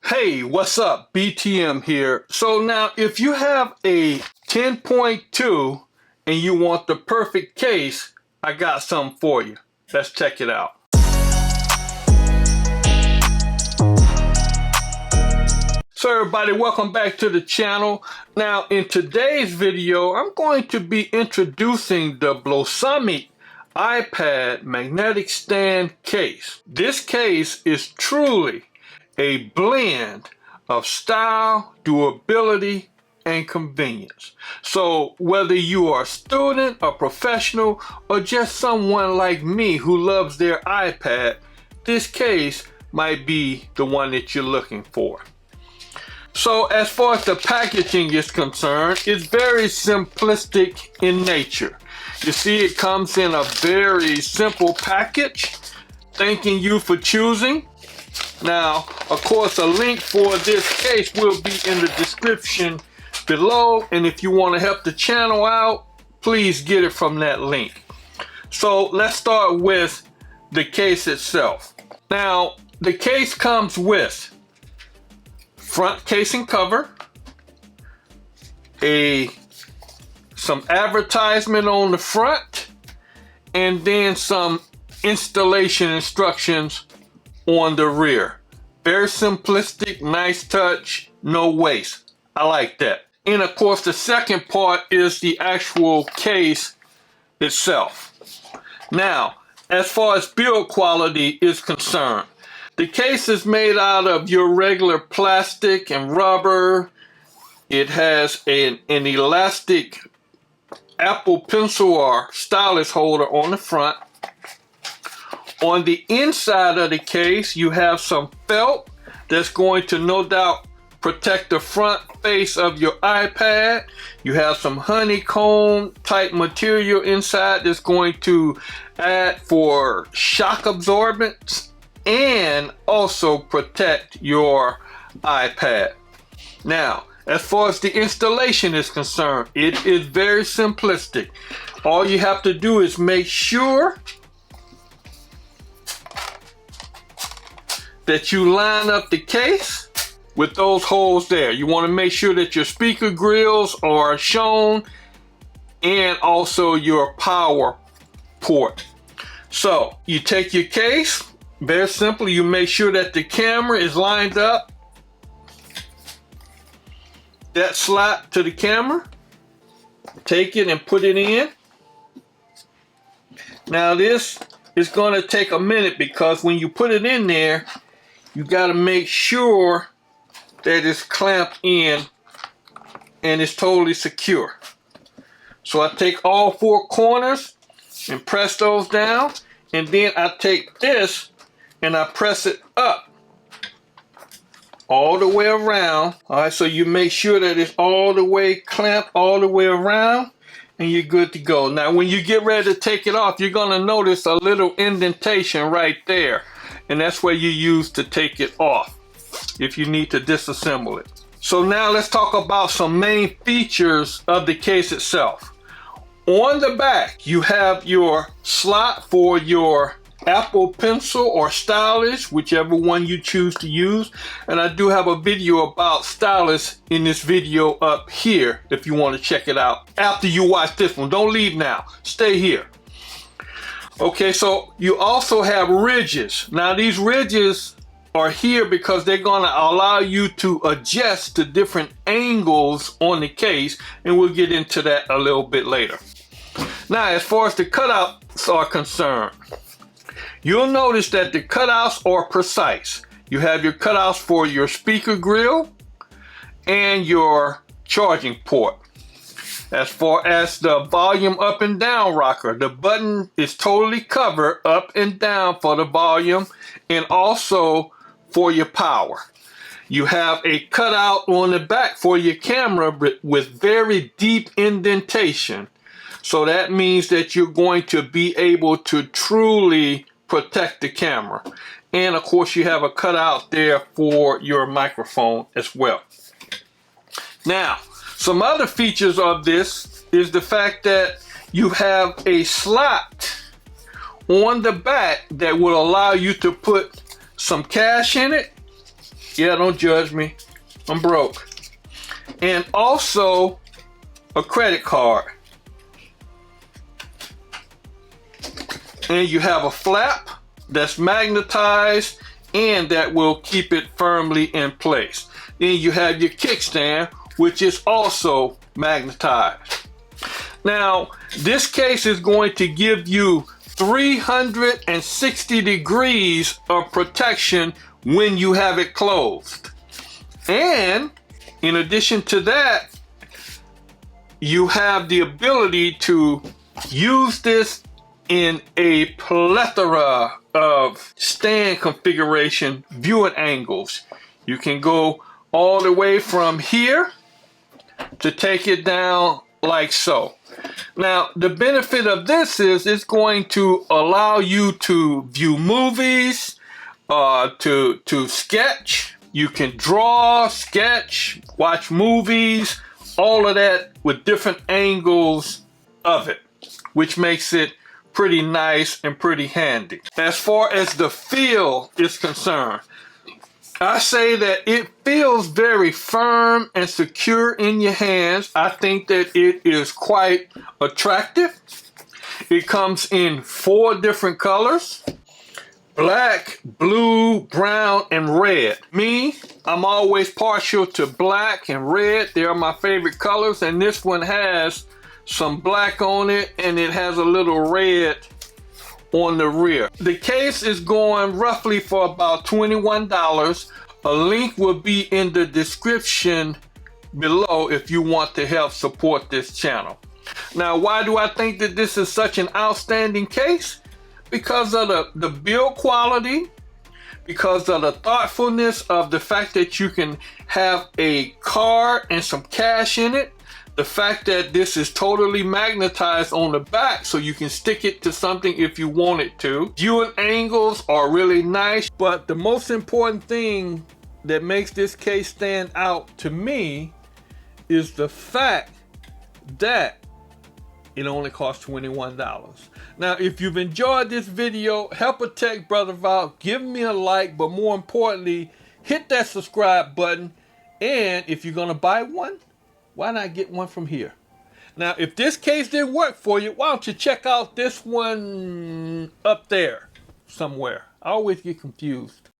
Hey, what's up? BTM here. So now if you have a 10.2 and you want the perfect case, I got something for you. Let's check it out. So everybody, welcome back to the channel. Now in today's video, I'm going to be introducing the BLOSOMEET iPad magnetic stand case. This case is truly a blend of style, durability, and convenience. So whether you are a student, a professional, or just someone like me who loves their iPad, this case might be the one that you're looking for. So as far as the packaging is concerned, it's very simplistic in nature. You see, it comes in a very simple package, thanking you for choosing. Now, of course, a link for this case will be in the description below, and if you want to help the channel out, please get it from that link. So let's start with the case itself. Now, the case comes with front casing cover, some advertisement on the front, and then some installation instructions on the rear. Very simplistic, nice touch, no waste. I like that. And of course, the second part is the actual case itself. Now, as far as build quality is concerned, the case is made out of your regular plastic and rubber. It has an elastic Apple Pencil or stylus holder on the front. On the inside of the case, you have some felt that's going to no doubt protect the front face of your iPad. You have some honeycomb type material inside that's going to add for shock absorbance and also protect your iPad. Now, as far as the installation is concerned, it is very simplistic. All you have to do is make sure that you line up the case with those holes there. You want to make sure that your speaker grills are shown and also your power port. So you take your case, very simple, you make sure that the camera is lined up, that slot to the camera, take it and put it in. Now this is going to take a minute because when you put it in there, you got to make sure that it's clamped in and it's totally secure. So I take all four corners and press those down, and then I take this and I press it up all the way around. All right, so you make sure that it's all the way clamped all the way around and you're good to go. Now when you get ready to take it off, you're going to notice a little indentation right there. And that's where you use to take it off if you need to disassemble it. So now let's talk about some main features of the case itself. On the back, you have your slot for your Apple Pencil or stylus, whichever one you choose to use. And I do have a video about stylus in this video up here if you want to check it out after you watch this one. Don't leave now. Stay here. Okay, so you also have ridges. Now these ridges are here because they're going to allow you to adjust to different angles on the case, and we'll get into that a little bit later. Now as far as the cutouts are concerned, you'll notice that the cutouts are precise. You have your cutouts for your speaker grill and your charging port. As far as the volume up and down rocker, the button is totally covered up and down for the volume and also for your power. You have a cutout on the back for your camera with very deep indentation. So that means that you're going to be able to truly protect the camera. And of course you have a cutout there for your microphone as well. Now, some other features of this is the fact that you have a slot on the back that will allow you to put some cash in it Yeah, don't judge me. I'm broke. And also a credit card. And you have a flap that's magnetized and that will keep it firmly in place. Then you have your kickstand, which is also magnetized. Now, this case is going to give you 360 degrees of protection when you have it closed. And in addition to that, you have the ability to use this in a plethora of stand configuration viewing angles. You can go all the way from here to take it down like so. Now, the benefit of this is it's going to allow you to view movies, to sketch. You can draw, sketch, watch movies, all of that with different angles of it, which makes it pretty nice and pretty handy. As far as the feel is concerned, I say that it feels very firm and secure in your hands. I think that it is quite attractive. It comes in 4 different colors: black, blue, brown, and red. Me, I'm always partial to black and red. They are my favorite colors, and this one has some black on it, and it has a little red on the rear. The case is going roughly for about $21. A link will be in the description below if you want to help support this channel. Now, why do I think that this is such an outstanding case? Because of the build quality, because of the thoughtfulness of the fact that you can have a card and some cash in it, the fact that this is totally magnetized on the back so you can stick it to something if you want it to. Viewing angles are really nice, but the most important thing that makes this case stand out to me is the fact that it only costs $21. Now, if you've enjoyed this video, help a tech brother out, give me a like, but more importantly, hit that subscribe button. And if you're gonna buy one, why not get one from here? Now, if this case didn't work for you, why don't you check out this one up there somewhere? I always get confused.